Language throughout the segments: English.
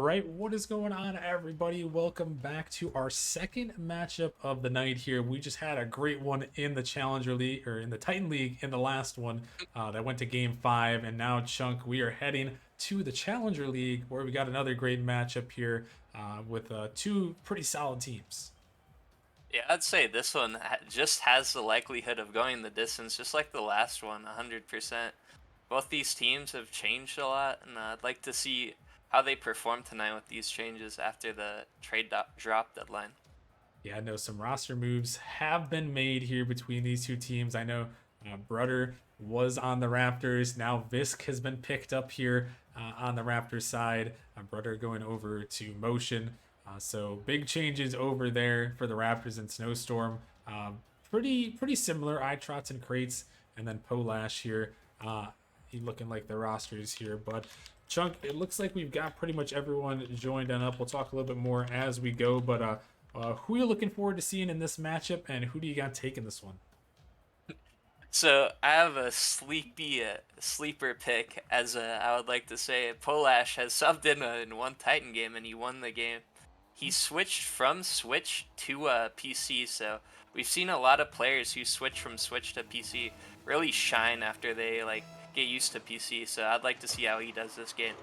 right, what is going on, everybody? Welcome back to our second matchup of the night here. We just had a great one in the Challenger League, or in the Titan League in the last one that went to Game 5. And now, Chunk, we are heading to the Challenger League where we got another great matchup here with two pretty solid teams. Yeah, I'd say this one just has the likelihood of going the distance, just like the last one, 100%. Both these teams have changed a lot, and I'd like to see how they perform tonight with these changes after the drop deadline. Yeah, I know some roster moves have been made here between these two teams. I know Brudder was on the Raptors. Now Visque has been picked up here on the Raptors side. Brudder going over to Motion. So big changes over there for the Raptors and Snowstorm. Pretty similar. iTrotz and Crates, and then Polash here. Looking like the rosters here, but Chunk, it looks like we've got pretty much everyone joined on up. We'll talk a little bit more as we go, but who are you looking forward to seeing in this matchup, and who do you got taking this one? So I have a sleeper pick, as I would like to say. Polash has subbed in one Titan game, and he won the game. He switched from Switch to PC, so we've seen a lot of players who switch from Switch to PC really shine after they get used to PC. So I'd like to see how he does this game.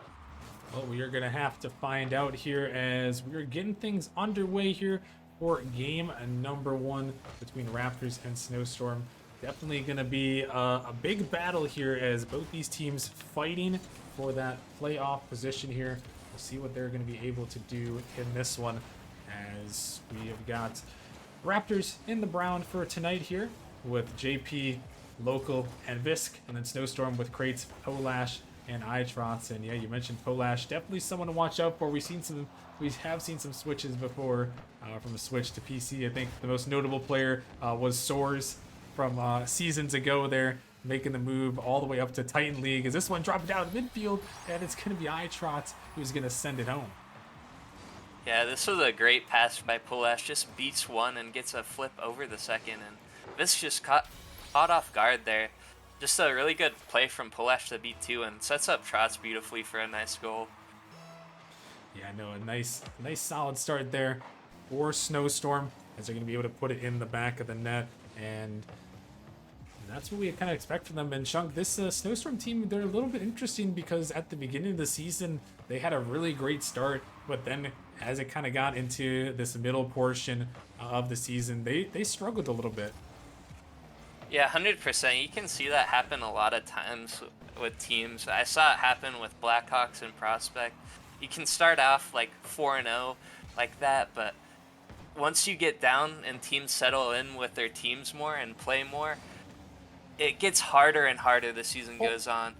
Well, we are going to have to find out here as we are getting things underway here for game number one between Raptors and Snowstorm. Definitely going to be a big battle here as both these teams fighting for that playoff position here. We'll see what they're going to be able to do in this one as we have got Raptors in the brown for tonight here with JP, Local, and Visque, and then Snowstorm with Crates, Polash, and iTrotz. And yeah, you mentioned Polash, definitely someone to watch out for. We have seen some switches before from the Switch to PC. I think the most notable player was Soars from seasons ago there, making the move all the way up to Titan League. As this one dropping down to midfield, and it's going to be iTrotz who's going to send it home. Yeah, this was a great pass by Polash. Just beats one and gets a flip over the second, and this just caught off guard there. Just a really good play from Polashjl to beat two and sets up Trotz beautifully for a nice goal. Yeah, no, a nice solid start there for Snowstorm as they're going to be able to put it in the back of the net, and that's what we kind of expect from them. And Chunk, this Snowstorm team, they're a little bit interesting because at the beginning of the season, they had a really great start, but then as it kind of got into this middle portion of the season, they struggled a little bit. Yeah, 100%. You can see that happen a lot of times with teams. I saw it happen with Blackhawks and Prospect. You can start off like 4-0 like that, but once you get down and teams settle in with their teams more and play more, it gets harder and harder the season goes on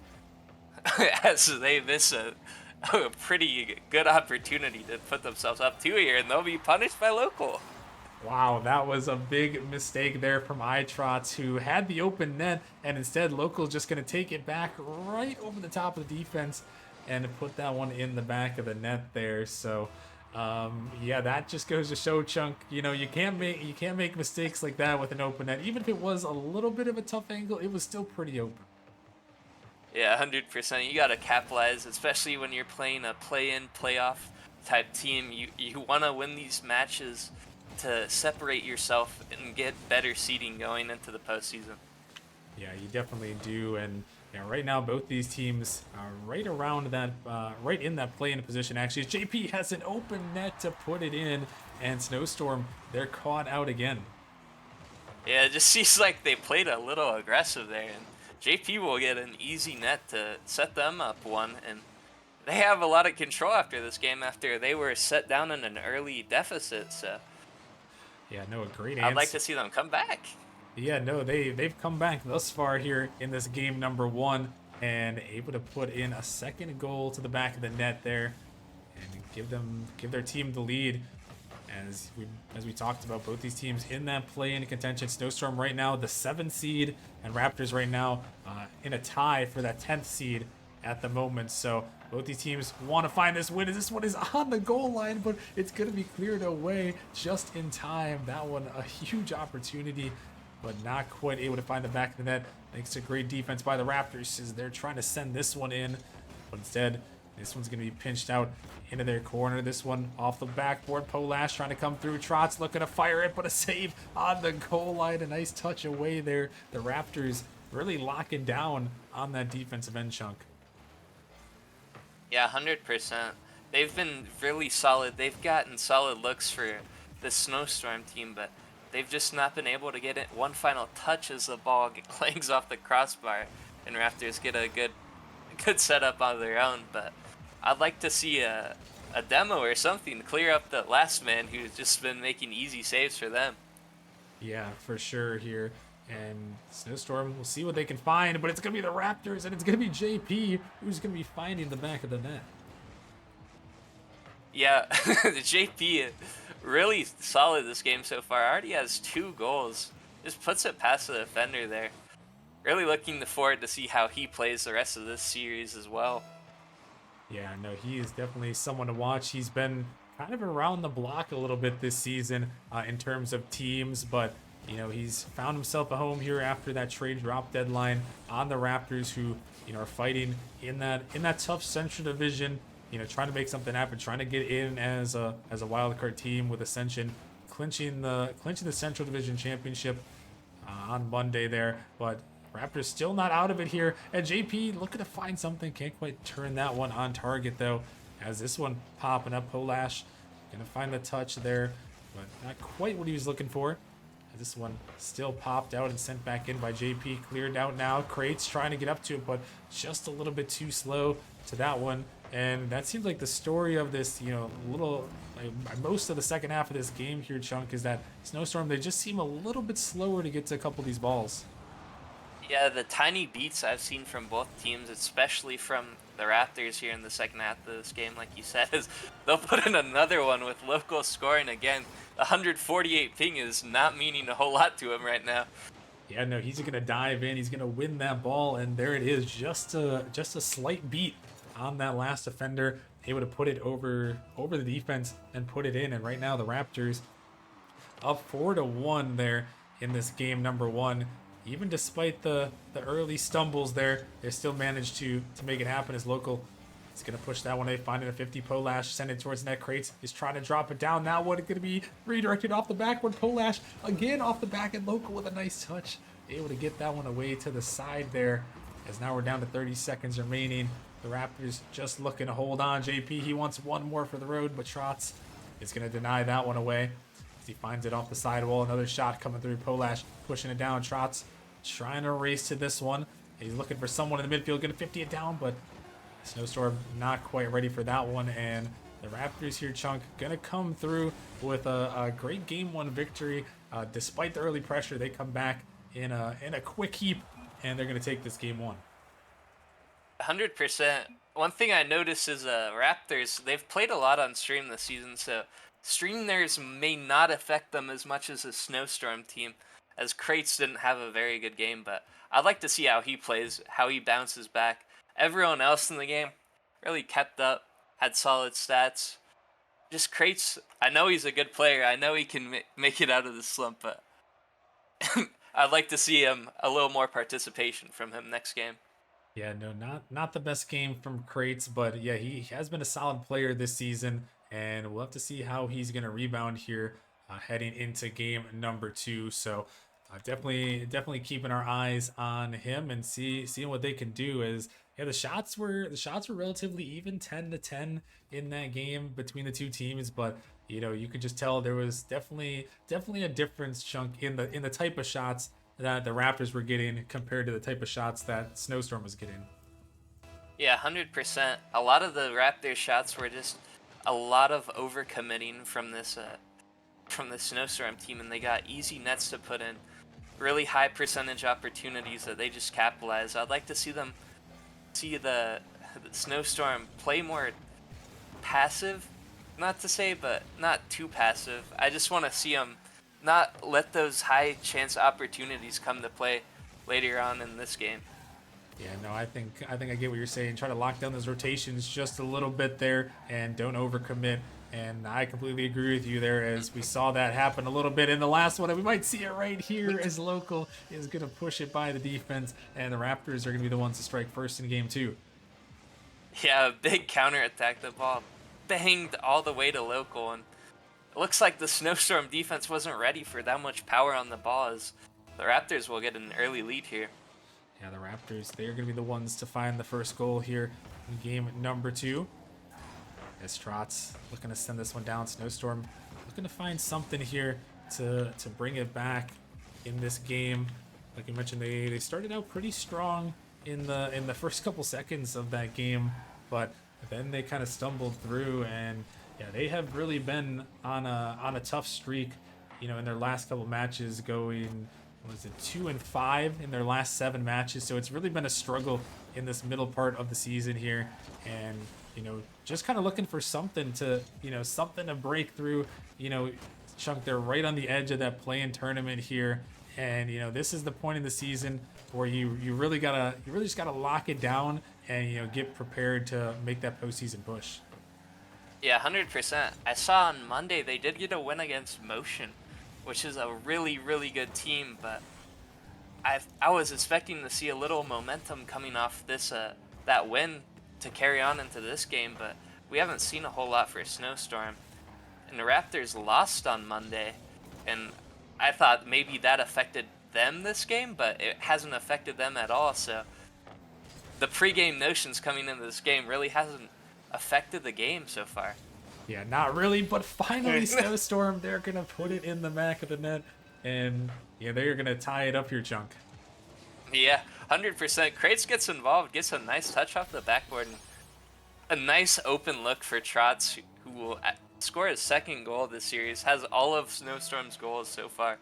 as they miss a pretty good opportunity to put themselves up 2 here, and they'll be punished by Local. Wow, that was a big mistake there from iTrotz, who had the open net, and instead Local just going to take it back right over the top of the defense and put that one in the back of the net there. So, yeah, that just goes to show, Chunk, you know, you can't make mistakes like that with an open net. Even if it was a little bit of a tough angle, it was still pretty open. Yeah, 100%. You got to capitalize, especially when you're playing a play-in, playoff type team. You want to win these matches to separate yourself and get better seeding going into the postseason. Yeah, you definitely do. And yeah, right now both these teams are right around that, right in that play-in position. Actually, JP has an open net to put it in, and Snowstorm, they're caught out again. Yeah, it just seems like they played a little aggressive there, and JP will get an easy net to set them up one, and they have a lot of control after this game after they were set down in an early deficit. So Yeah, no, a great I'd like answer. to see them come back. Yeah, no, they've come back thus far here in this game number one and able to put in a second goal to the back of the net there and give their team the lead. As we talked about, both these teams in that play-in contention. Snowstorm right now the 7th seed, and Raptors right now in a tie for that 10th seed at the moment. So both these teams want to find this win, as this one is on the goal line, but it's going to be cleared away just in time. That one, a huge opportunity, but not quite able to find the back of the net thanks to great defense by the Raptors as they're trying to send this one in, but instead This one's going to be pinched out into their corner. This one off the backboard. Polashjl trying to come through. Trotz looking to fire it, but a save on the goal line. A nice touch away there. The Raptors really locking down on that defensive end chunk. Yeah, 100%. They've been really solid. They've gotten solid looks for the Snowstorm team, but they've just not been able to get it one final touch as the ball clangs off the crossbar, and Raptors get a good setup on their own. But I'd like to see a demo or something to clear up the last man who's just been making easy saves for them. Yeah, for sure here. And Snowstorm, we'll see what they can find, but it's going to be the Raptors, and it's going to be JP who's going to be finding the back of the net. Yeah, JP really solid this game so far. Already has 2 goals. Just puts it past the defender there. Really looking forward to see how he plays the rest of this series as well. Yeah, no, he is definitely someone to watch. He's been kind of around the block a little bit this season in terms of teams, but you know, he's found himself a home here after that trade drop deadline on the Raptors, who, you know, are fighting in that tough Central Division. You know, trying to make something happen, trying to get in as a wild card team with Ascension, clinching the Central Division championship on Monday there. But Raptors still not out of it here. And JP looking to find something, can't quite turn that one on target though. As this one popping up, Polashjl gonna find the touch there, but not quite what he was looking for. This one still popped out and sent back in by JP. Cleared out now. Crates trying to get up to it, but just a little bit too slow to that one. And that seems like the story of this, you know, most of the second half of this game here, Chunk, is that Snowstorm, they just seem a little bit slower to get to a couple of these balls. Yeah, the tiny beats I've seen from both teams, especially from the Raptors here in the second half of this game, like you said, is they'll put in another one with local scoring again. 148 ping is not meaning a whole lot to him right now. Yeah, no, he's gonna dive in. He's gonna win that ball, and there it is. Just a slight beat on that last defender, able to put it over the defense and put it in. And right now the Raptors up 4-1 there in this game number 1. Even despite the early stumbles there, they still managed to make it happen. As local, he's gonna push that one. They find it at 50. Polashjl send it towards net. Crates is trying to drop it down. Now what, it's gonna be redirected off the back one. Polashjl again off the back, and local with a nice touch, able to get that one away to the side there. As now we're down to 30 seconds remaining. The Raptors just looking to hold on. JP, he wants one more for the road, but Trotz is gonna deny that one away. As he finds it off the sidewall. Another shot coming through. Polashjl pushing it down. Trotz trying to race to this one. He's looking for someone in the midfield, gonna 50 it down, but Snowstorm not quite ready for that one. And the Raptors here, Chunk, gonna come through with a great game 1 victory. Despite the early pressure, they come back in a quick heap, and they're gonna take this game 1. 100%. One thing I noticed is Raptors, they've played a lot on stream this season, so streamers may not affect them as much as a Snowstorm team, as Crates didn't have a very good game, but I'd like to see how he plays, how he bounces back. Everyone else in the game really kept up, had solid stats. Just Crates, I know he's a good player. I know he can make it out of the slump, but I'd like to see him a little more participation from him next game. Yeah, no, not the best game from Crates, but yeah, he has been a solid player this season, and we'll have to see how he's going to rebound here heading into game number 2. So definitely keeping our eyes on him and seeing what they can do. As yeah, the shots were relatively even, 10-10 in that game between the two teams, but you know, you could just tell there was definitely a difference, Chunk, in the type of shots that the Raptors were getting compared to the type of shots that Snowstorm was getting. Yeah, 100%. A lot of the Raptors shots were just a lot of overcommitting from this Snowstorm team, and they got easy nets to put in, really high percentage opportunities that they just capitalized. I'd like to see the Snowstorm play more passive, not to say, but not too passive. I just want to see them not let those high chance opportunities come to play later on in this game. Yeah, no, I think I get what you're saying. Try to lock down those rotations just a little bit there and don't overcommit. And I completely agree with you there, as we saw that happen a little bit in the last one, and we might see it right here as local is going to push it by the defense, and the Raptors are going to be the ones to strike first in game 2. Yeah, a big counterattack. The ball banged all the way to local, and it looks like the Snowstorm defense wasn't ready for that much power on the ball, as the Raptors will get an early lead here. Yeah, the Raptors, they're going to be the ones to find the first goal here in game number 2. As iTrotz looking to send this one down. Snowstorm looking to find something here to bring it back in this game. Like you mentioned, they started out pretty strong in the first couple seconds of that game, but then they kind of stumbled through, and yeah, they have really been on a tough streak. You know, in their last couple matches, going, was it 2-5 in their last 7 matches. So it's really been a struggle in this middle part of the season here, and you know, just kind of looking for something to, you know, something to break through. You know, Chunk, they're right on the edge of that play-in tournament here, and you know, this is the point in the season where you really just gotta lock it down and, you know, get prepared to make that postseason push. Yeah, 100%. I saw on Monday they did get a win against Motion, which is a really, really good team, but I was expecting to see a little momentum coming off this that win to carry on into this game, but we haven't seen a whole lot for Snowstorm. And the Raptors lost on Monday, and I thought maybe that affected them this game, but it hasn't affected them at all. So the pregame notions coming into this game really hasn't affected the game so far. Yeah, not really, but finally Snowstorm, they're gonna put it in the back of the net, and yeah, they're gonna tie it up here, Chunk. Yeah, 100%. Krates gets involved, gets a nice touch off the backboard, and a nice open look for iTrotz, who will score his second goal of this series, has all of Snowstorm's goals so far.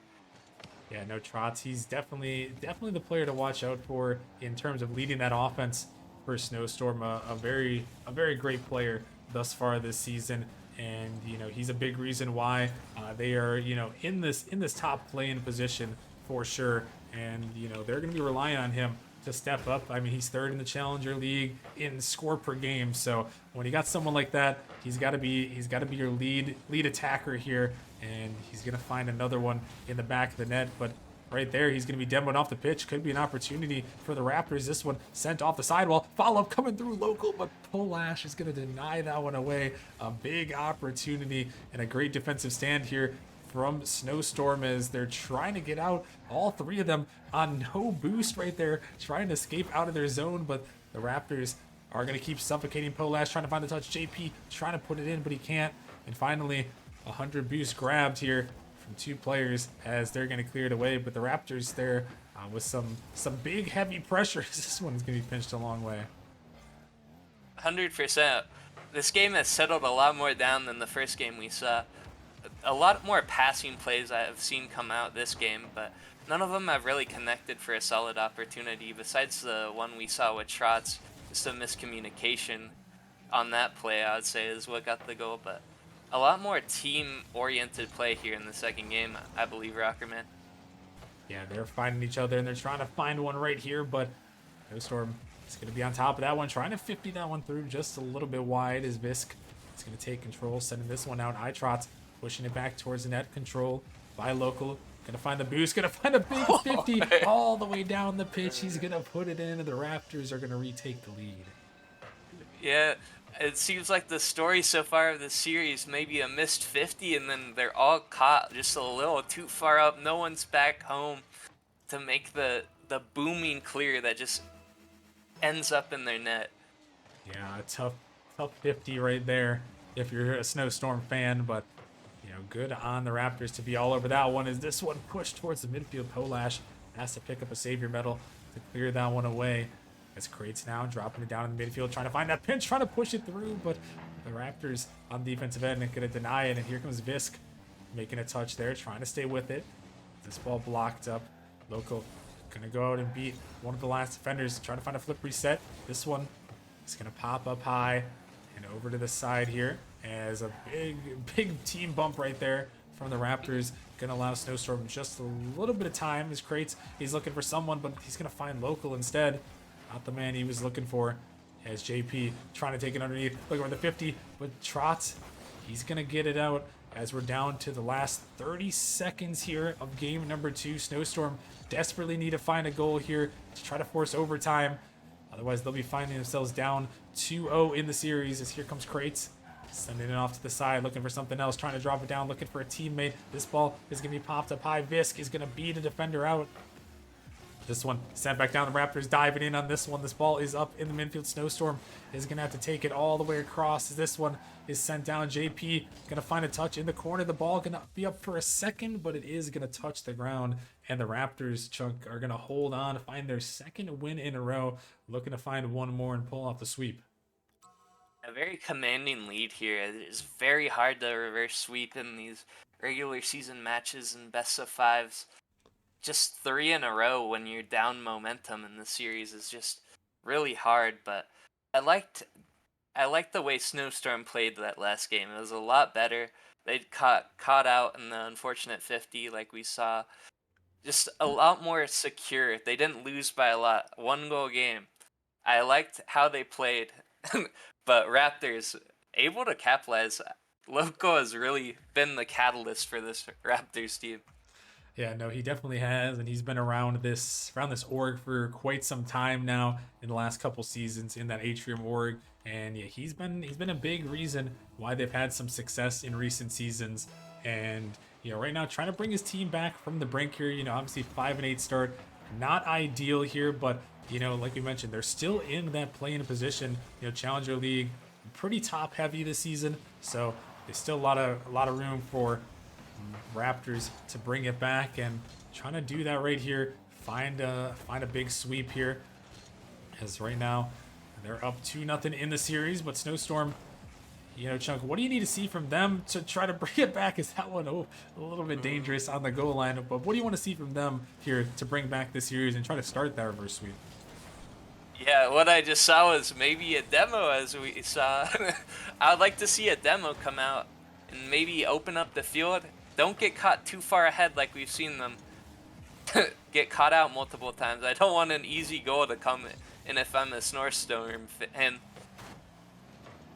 Yeah, no, Trotz, he's definitely the player to watch out for in terms of leading that offense for Snowstorm. A very great player thus far this season, and you know, he's a big reason why they are, you know, in this top play-in position for sure. And you know, they're going to be relying on him to step up. I mean, he's 3rd in the Challenger League in score per game. So when you got someone like that, he's got to be your lead attacker here, and he's going to find another one in the back of the net. But right there, he's going to be demoing off the pitch. Could be an opportunity for the Raptors. This one sent off the sidewall. Follow-up coming through local, but Polashjl is going to deny that one away. A big opportunity and a great defensive stand here from Snowstorm as they're trying to get out. All 3 of them on no boost right there, trying to escape out of their zone, but the Raptors are going to keep suffocating Polashjl, trying to find the touch. JP trying to put it in, but he can't. And finally, 100 boost grabbed here from 2 players as they're going to clear it away, but the Raptors there with some big heavy pressure. This one's going to be pinched a long way. 100%. This game has settled a lot more down than the first game we saw. A lot more passing plays I have seen come out this game, but none of them have really connected for a solid opportunity, besides the one we saw with iTrotz. Just a miscommunication on that play, I would say, is what got the goal, but a lot more team-oriented play here in the second game, I believe, Rockerman. Yeah, they're finding each other, and they're trying to find one right here, but Snowstorm is going to be on top of that one, trying to 50 that one through just a little bit wide as Visque is going to take control, sending this one out. iTrotz pushing it back towards the net, control by local. Gonna find the boost, gonna find a big 50 all the way down the pitch. He's gonna put it in, and the Raptors are gonna retake the lead. Yeah, it seems like the story so far of the series, maybe a missed 50, and then they're all caught just a little too far up. No one's back home to make the booming clear that just ends up in their net. Yeah, a tough 50 right there if you're a Snowstorm fan, but you know, good on the Raptors to be all over that one. As this one pushed towards the midfield, Polashjl has to pick up a savior medal to clear that one away. As Krates now dropping it down in the midfield, trying to find that pinch, trying to push it through, but the Raptors on the defensive end are going to deny it, and here comes Visque making a touch there, trying to stay with it. This ball blocked up. Local going to go out and beat one of the last defenders, trying to find a flip reset. This one is going to pop up high and over to the side here, as a big team bump right there from the Raptors. Gonna allow Snowstorm just a little bit of time as Krates, he's looking for someone, but he's gonna find local instead. Not the man he was looking for, as JP trying to take it underneath. Looking for the 50, but iTrotz, he's gonna get it out as we're down to the last 30 seconds here of game number 2. Snowstorm desperately need to find a goal here to try to force overtime. Otherwise, they'll be finding themselves down 2-0 in the series as here comes Krates. Sending it off to the side, looking for something else, trying to drop it down, looking for a teammate. This ball is going to be popped up high. Visque is going to beat a defender out. This one sent back down. The Raptors diving in on this one. This ball is up in the midfield. Snowstorm is going to have to take it all the way across. This one is sent down. JP going to find a touch in the corner. The ball going to be up for a second, but it is going to touch the ground. And the Raptors, Chunk, are going to hold on to find their second win in a row. Looking to find one more and pull off the sweep. A very commanding lead here. It's very hard to reverse sweep in these regular season matches and best of fives. Just 3 in a row when you're down momentum in the series is just really hard. But I liked the way Snowstorm played that last game. It was a lot better. They caught out in the unfortunate 50 like we saw. Just a lot more secure. They didn't lose by a lot. 1-goal game. I liked how they played. But Raptors able to capitalize. Loco has really been the catalyst for this Raptors team. Yeah, no, he definitely has, and he's been around this org for quite some time now in the last couple seasons in that Atrium org. And yeah, he's been a big reason why they've had some success in recent seasons. And right now trying to bring his team back from the brink here. Obviously 5-8 start, not ideal here, but like we mentioned, they're still in that play-in position. Challenger League, pretty top heavy this season, so there's still a lot of room for Raptors to bring it back, and trying to do that right here. Find a big sweep here, as right now they're up 2-0 in the series. But Snowstorm, Chunk, what do you need to see from them to try to bring it back? Is that one a little bit dangerous on the goal line? But what do you want to see from them here to bring back this series and try to start that reverse sweep? Yeah, what I just saw was maybe a demo, as we saw. I'd like to see a demo come out and maybe open up the field. Don't get caught too far ahead like we've seen them get caught out multiple times. I don't want an easy goal to come in if I'm a Snowstorm fan.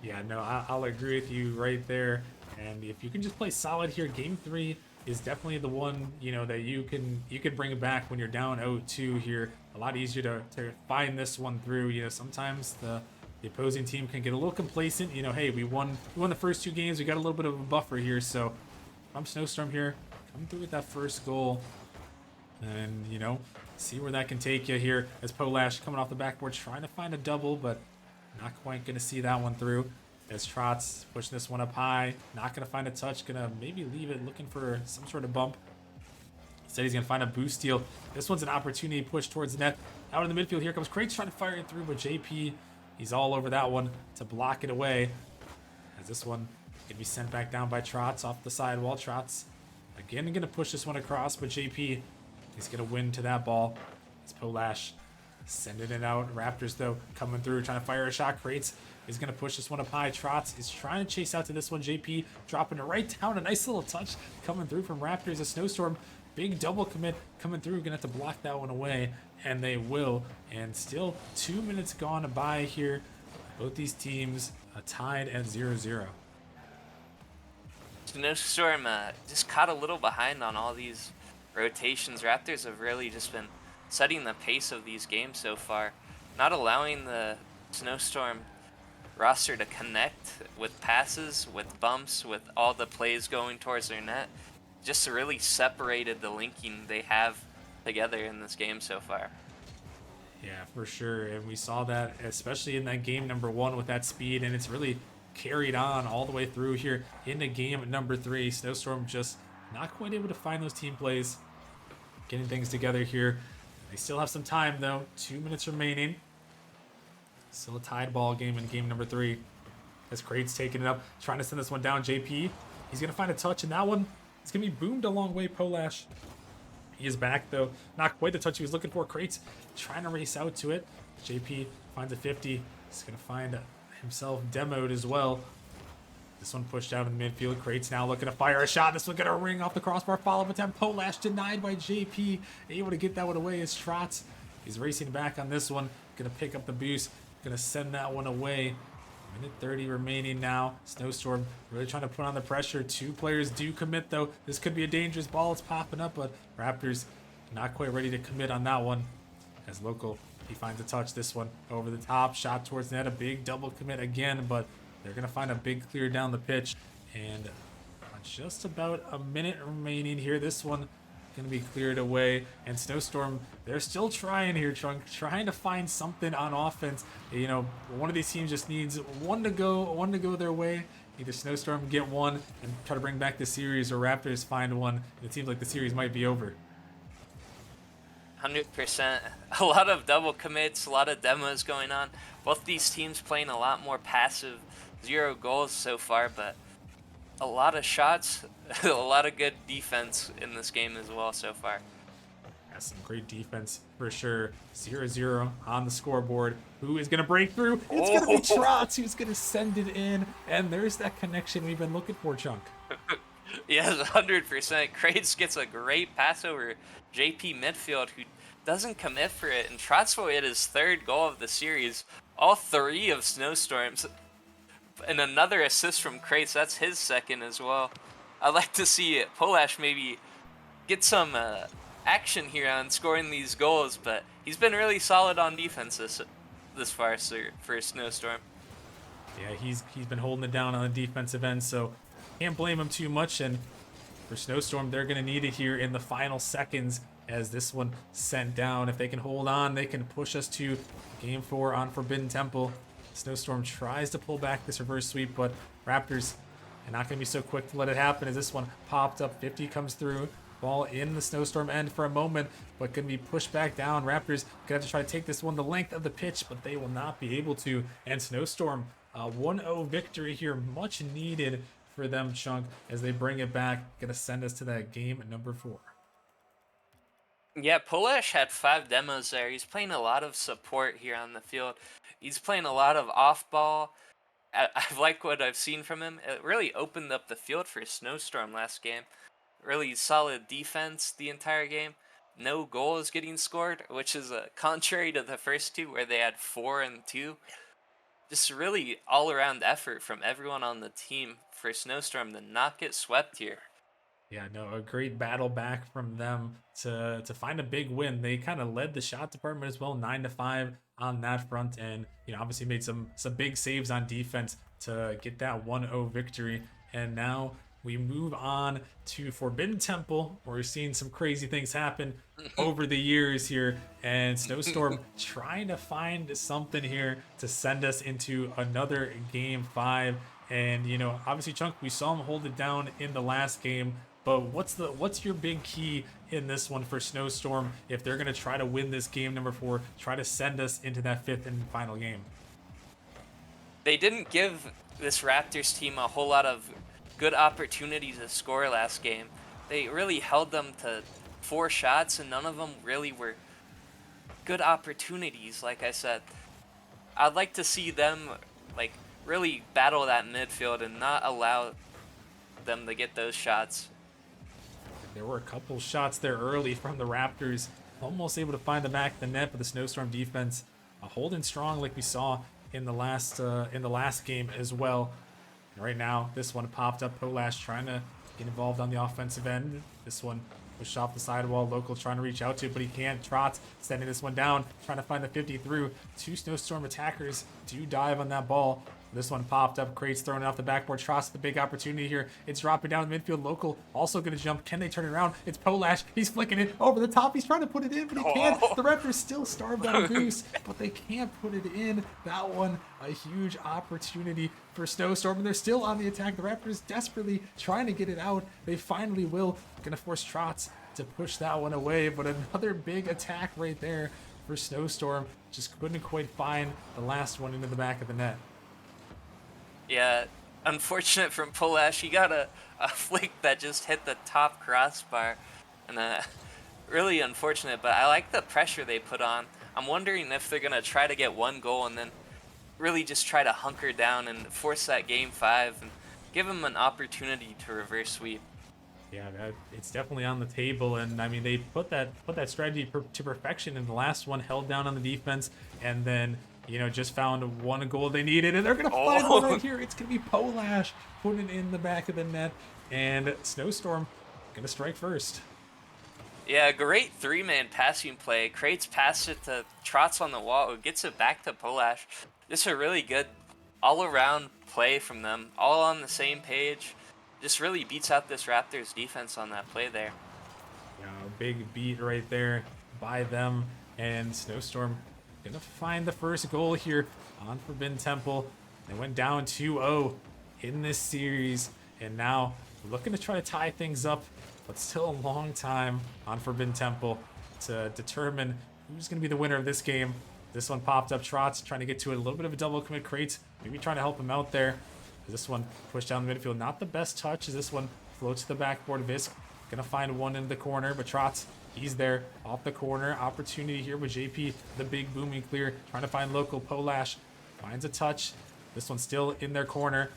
Yeah, no, I'll agree with you right there. And if you can just play solid here, Game 3 is definitely the one, that you can bring it back when you're down 0-2 here. A lot easier to find this one through. Sometimes the opposing team can get a little complacent. Hey, we won the first 2 games. We got a little bit of a buffer here. So I'm Snowstorm here. Come through with that first goal. And, see where that can take you here as Polashjl coming off the backboard trying to find a double, but not quite going to see that one through. As iTrotz pushing this one up high. Not going to find a touch. Going to maybe leave it looking for some sort of bump. Instead, he's going to find a boost steal. This one's an opportunity to push towards the net. Out in the midfield, here comes Krates trying to fire it through, but JP, he's all over that one to block it away. As this one going to be sent back down by iTrotz off the sidewall. iTrotz again going to push this one across, but JP, he's going to win to that ball. It's Polashjl sending it out. Raptors, though, coming through, trying to fire a shot. Krates is going to push this one up high. iTrotz is trying to chase out to this one. JP dropping it right down. A nice little touch coming through from Raptors. A Snowstorm, big double commit coming through. Going to have to block that one away, and they will. And still 2 minutes gone by here. Both these teams tied at 0-0. Snowstorm just caught a little behind on all these rotations. Raptors have really just been setting the pace of these games so far, not allowing the Snowstorm roster to connect with passes, with bumps, with all the plays going towards their net. Just really separated the linking they have together in this game so far. Yeah, for sure. And we saw that especially in that game number 1 with that speed, and it's really carried on all the way through here into game number 3. Snowstorm just not quite able to find those team plays, getting things together here. They still have some time, though. 2 minutes remaining. Still a tied ball game in game number 3. As Krates taking it up, trying to send this one down. JP, he's going to find a touch, and that one is going to be boomed a long way. Polashjl, he is back, though. Not quite the touch he was looking for. Krates trying to race out to it. JP finds a 50. He's going to find himself demoed as well. This one pushed out in the midfield. Krates now looking to fire a shot. This one going to ring off the crossbar. Follow-up attempt. Polashjl denied by JP. Able to get that one away as iTrotz. He's racing back on this one. Going to pick up the boost. Going to send that one away. Minute 30 remaining now. Snowstorm really trying to put on the pressure. 2 players do commit, though. This could be a dangerous ball. It's popping up, but Raptors not quite ready to commit on that one. As Local He finds a touch, this one over the top, shot towards net, a big double commit again, but they're going to find a big clear down the pitch. And just about a minute remaining here. This one going to be cleared away. And Snowstorm, they're still trying here, trying to find something on offense. You know, one of these teams just needs one to go their way. Either Snowstorm get one and try to bring back the series, or Raptors find one. It seems like the series might be over. 100%. A lot of double commits, a lot of demos going on. Both these teams playing a lot more passive, 0 goals so far, but a lot of shots, a lot of good defense in this game as well so far. Yeah, some great defense for sure. 0-0 on the scoreboard. Who is going to break through? It's going to be iTrotz who's going to send it in. And there's that connection we've been looking for, Chunk. Yes, 100%. Kratos gets a great pass over JP midfield, who doesn't commit for it. And iTrotz will hit his 3rd goal of the series. All 3 of Snowstorms. And another assist from Kratos. That's his 2nd as well. I'd like to see Polashjl maybe get some action here on scoring these goals, but he's been really solid on defense this far, sir, for Snowstorm. Yeah, he's been holding it down on the defensive end, so can't blame him too much. And for Snowstorm, they're going to need it here in the final seconds as this one sent down. If they can hold on, they can push us to Game 4 on Forbidden Temple. Snowstorm tries to pull back this reverse sweep, but Raptors are not going to be so quick to let it happen as this one popped up. 50 comes through. Ball in the Snowstorm end for a moment, but going to be pushed back down. Raptors going to have to try to take this one the length of the pitch, but they will not be able to. And Snowstorm, 1-0 victory here, much needed for them, Chunk, as they bring it back. Going to send us to that game number 4. Yeah, Polashjl had 5 demos there. He's playing a lot of support here on the field. He's playing a lot of off-ball. I like what I've seen from him. It really opened up the field for Snowstorm last game. Really solid defense the entire game. No goals getting scored, which is contrary to the first 2 where they had 4 and 2. Just really all-around effort from everyone on the team for Snowstorm to not get swept here. Yeah, no, a great battle back from them to find a big win. They kind of led the shot department as well, 9-5 on that front, and obviously made some big saves on defense to get that 1-0 victory. And now we move on to Forbidden Temple, where we're seeing some crazy things happen over the years here, and Snowstorm trying to find something here to send us into another Game 5. And obviously, Chunk, we saw him hold it down in the last game. But what's your big key in this one for Snowstorm if they're going to try to win this game number 4, try to send us into that 5th and final game? They didn't give this Raptors team a whole lot of good opportunities to score last game. They really held them to 4 shots, and none of them really were good opportunities, like I said. I'd like to see them really battle that midfield and not allow them to get those shots. There were a couple shots there early from the Raptors, almost able to find the back of the net, but the Snowstorm defense holding strong like we saw in the last game as well. And right now, this one popped up. Polashjl trying to get involved on the offensive end. This one pushed off the sidewall. Local trying to reach out to it, but he can't. iTrotz sending this one down, trying to find the 50 through. 2 Snowstorm attackers do dive on that ball. This one popped up. Kratos throwing it off the backboard. iTrotz, the big opportunity here. It's dropping down the midfield. Local also going to jump. Can they turn it around? It's Polashjl. He's flicking it over the top. He's trying to put it in, but he can't. The Raptors still starved on Goose, but they can't put it in. That one, a huge opportunity for Snowstorm, and they're still on the attack. The Raptors desperately trying to get it out. They finally will. Going to force iTrotz to push that one away, but another big attack right there for Snowstorm. Just couldn't quite find the last one into the back of the net. Yeah, unfortunate from Polashjl. He got a flick that just hit the top crossbar, and really unfortunate, but I like the pressure they put on. I'm wondering if they're going to try to get 1 goal and then really just try to hunker down and force that Game 5 and give them an opportunity to reverse sweep. Yeah, it's definitely on the table, and I mean they put that strategy to perfection in the last one, held down on the defense, and then just found 1 goal they needed, and they're gonna find one right here. It's gonna be Polashjl putting it in the back of the net, and Snowstorm gonna strike first. Yeah, great three-man passing play. Kratos passed it to Trotz on the wall, who gets it back to Polash. Just a really good all-around play from them, all on the same page. Just really beats out this Raptors defense on that play there. Big beat right there by them. And Snowstorm gonna find the first goal here on Forbidden Temple. They went down 2-0 in this series, and now looking to try to tie things up, but still a long time on Forbidden Temple to determine who's gonna be the winner of this game. This one popped up. Trotz trying to get to it. A little bit of a double commit. Kratos maybe trying to help him out there. This one pushed down the midfield. Not the best touch as this one floats to the backboard. Visque gonna find one in the corner, but Trotz, he's there off the corner. Opportunity here with JP, the big booming clear, trying to find local. Polashjl finds a touch. This one's still in their corner.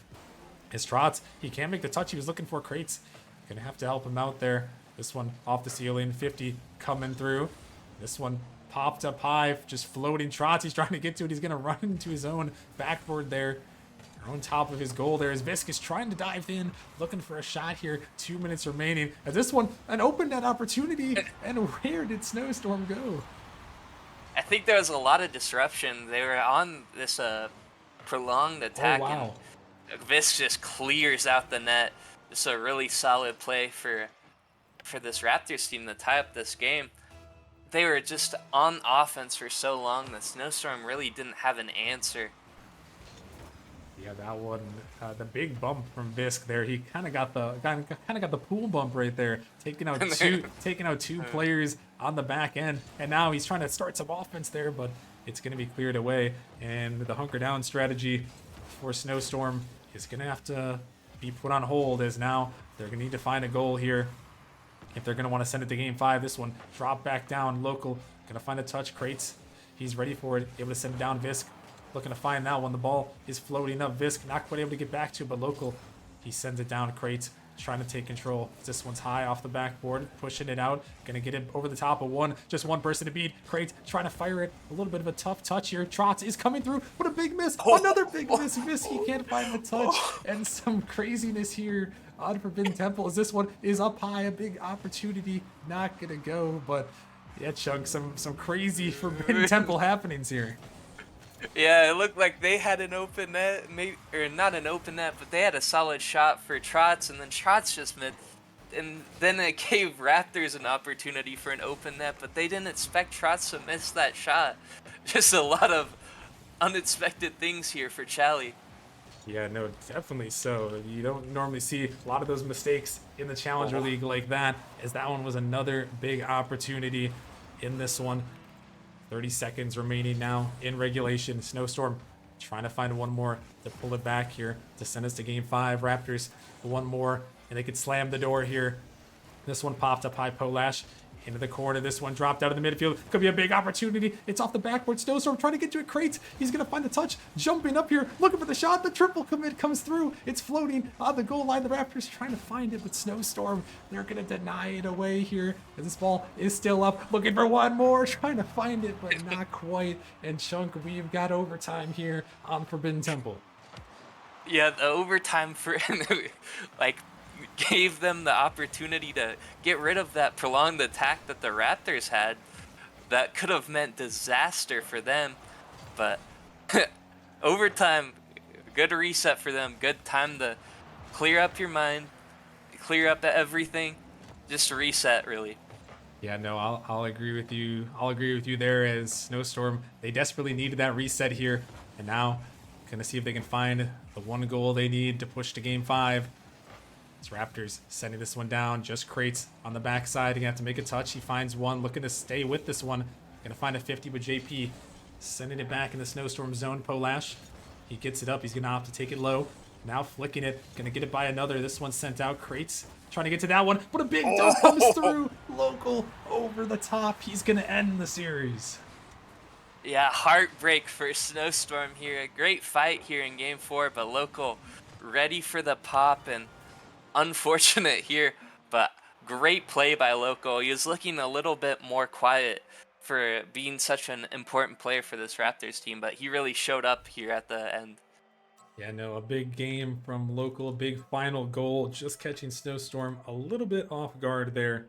His Trotz, he can't make the touch he was looking for. Kratos gonna have to help him out there. This one off the ceiling. 50 coming through. This one popped up high, just floating. Trotz, he's trying to get to it. He's gonna run into his own backboard there. On top of his goal there is Visque is trying to dive in, looking for a shot here. 2 minutes remaining. As this one, an open net opportunity, and where did Snowstorm go? I think there was a lot of disruption. They were on this prolonged attack, wow. and Visque just clears out the net. Just a really solid play for this Raptors team to tie up this game. They were just on offense for so long that Snowstorm really didn't have an answer. Yeah, that one, the big bump from Visque there. He kind of got the pool bump right there, taking out two players on the back end, and now he's trying to start some offense there, but it's going to be cleared away. And the hunker down strategy for Snowstorm is going to have to be put on hold, as now they're going to need to find a goal here if they're going to want to send it to game 5. This one drop back down, local, going to find a touch. Kratos, he's ready for it, able to send it down. Visque looking to find that one. The ball is floating up. Visque not quite able to get back to it, but local, he sends it down. Kratos trying to take control. This one's high off the backboard, pushing it out. Gonna get it over the top of one. Just one person to beat. Kratos trying to fire it. A little bit of a tough touch here. Trotz is coming through. What a big miss. Another big miss. Visque, he can't find the touch. And some craziness here on Forbidden Temple as this one is up high. A big opportunity. Not gonna go, but yeah, Chunk, some crazy Forbidden Temple happenings here. Yeah, it looked like they had an open net, maybe, or not an open net, but they had a solid shot for Trotz, and then Trotz just missed. And then it gave Raptors an opportunity for an open net, but they didn't expect Trotz to miss that shot. Just a lot of unexpected things here for Chally. Yeah, no, definitely so. You don't normally see a lot of those mistakes in the Challenger League like that, as that one was another big opportunity in this one. 30 seconds remaining now in regulation. Snowstorm trying to find one more to pull it back here to send us to game 5. Raptors one more, and they could slam the door here. This one popped up high. Polashjl into the corner. This one dropped out of the midfield. Could be a big opportunity. It's off the backboard. Snowstorm trying to get to it. Kratos, he's going to find the touch. Jumping up here, looking for the shot. The triple commit comes through. It's floating on the goal line. The Raptors trying to find it, but Snowstorm, they're going to deny it away here. As this ball is still up. Looking for one more. Trying to find it, but not quite. And Chunk, we've got overtime here on Forbidden Temple. Yeah, the overtime for like gave them the opportunity to get rid of that prolonged attack that the Raptors had. That could have meant disaster for them, but overtime, good reset for them. Good time to clear up your mind, clear up everything, just reset really. Yeah, no, I'll agree with you. I'll agree with you there, as Snowstorm, they desperately needed that reset here, and now gonna see if they can find the one goal they need to push to game 5. It's Raptors sending this one down. Just Kratos on the backside. Gonna have to make a touch. He finds one, looking to stay with this one. Gonna find a 50 with JP. Sending it back in the Snowstorm zone. Polashjl, he gets it up. He's gonna opt to take it low. Now flicking it. Gonna get it by another. This one's sent out. Kratos trying to get to that one. But a big dunk comes through. Local over the top. He's gonna end the series. Yeah, heartbreak for Snowstorm here. A great fight here in game 4, but local ready for the pop, and unfortunate here, but great play by local. He was looking a little bit more quiet for being such an important player for this Raptors team, but he really showed up here at the end. Yeah, no, a big game from local, a big final goal, just catching Snowstorm a little bit off guard there.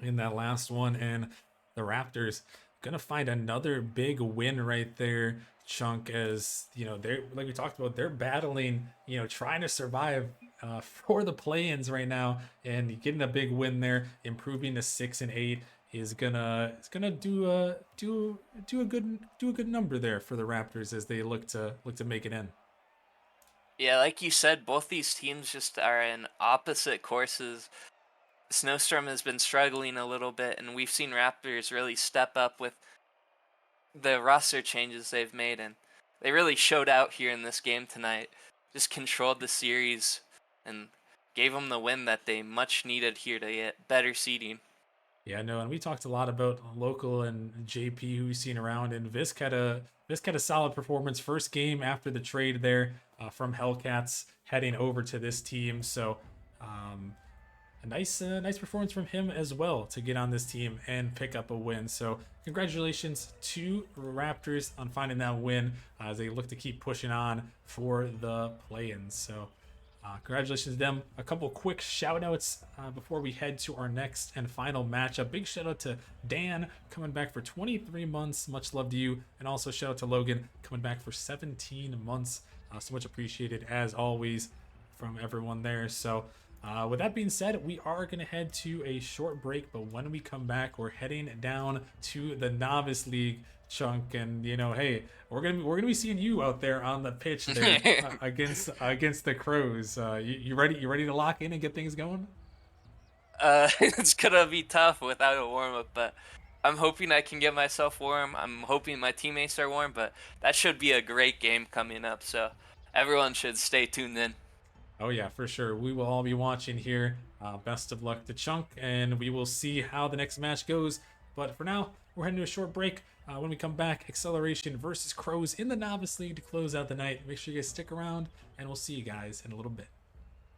in that last one, and the Raptors gonna find another big win right there, Chunk. As you know, they're like we talked about, they're battling, trying to survive for the play-ins right now, and getting a big win there, improving to 6-8 is gonna do a good number there for the Raptors as they look to make it in. Yeah, like you said, both these teams just are in opposite courses. Snowstorm has been struggling a little bit, and we've seen Raptors really step up with the roster changes they've made, and they really showed out here in this game tonight. Just controlled the series and gave them the win that they much needed here to get better seeding. Yeah, no, and we talked a lot about local and JP who we've seen around, and Visque had a solid performance first game after the trade there from Hellcats heading over to this team. So a nice performance from him as well to get on this team and pick up a win. So congratulations to Raptors on finding that win as they look to keep pushing on for the play-ins. So congratulations to them. A couple quick shout outs before we head to our next and final matchup. Big shout out to Dan coming back for 23 months. Much love to you. And also shout out to Logan coming back for 17 months. So much appreciated as always from everyone there. So with that being said, we are going to head to a short break, but when we come back, we're heading down to the Novice League, Chunk, and hey, we're gonna be seeing you out there on the pitch there against the Crows. You ready? You ready to lock in and get things going? It's gonna be tough without a warm up, but I'm hoping I can get myself warm. I'm hoping my teammates are warm, but that should be a great game coming up. So everyone should stay tuned in. Oh yeah, for sure. We will all be watching here. Best of luck to Chunk, and we will see how the next match goes. But for now, we're heading to a short break. When we come back, Acceleration versus Crows in the Novice League to close out the night. Make sure you guys stick around, and we'll see you guys in a little bit.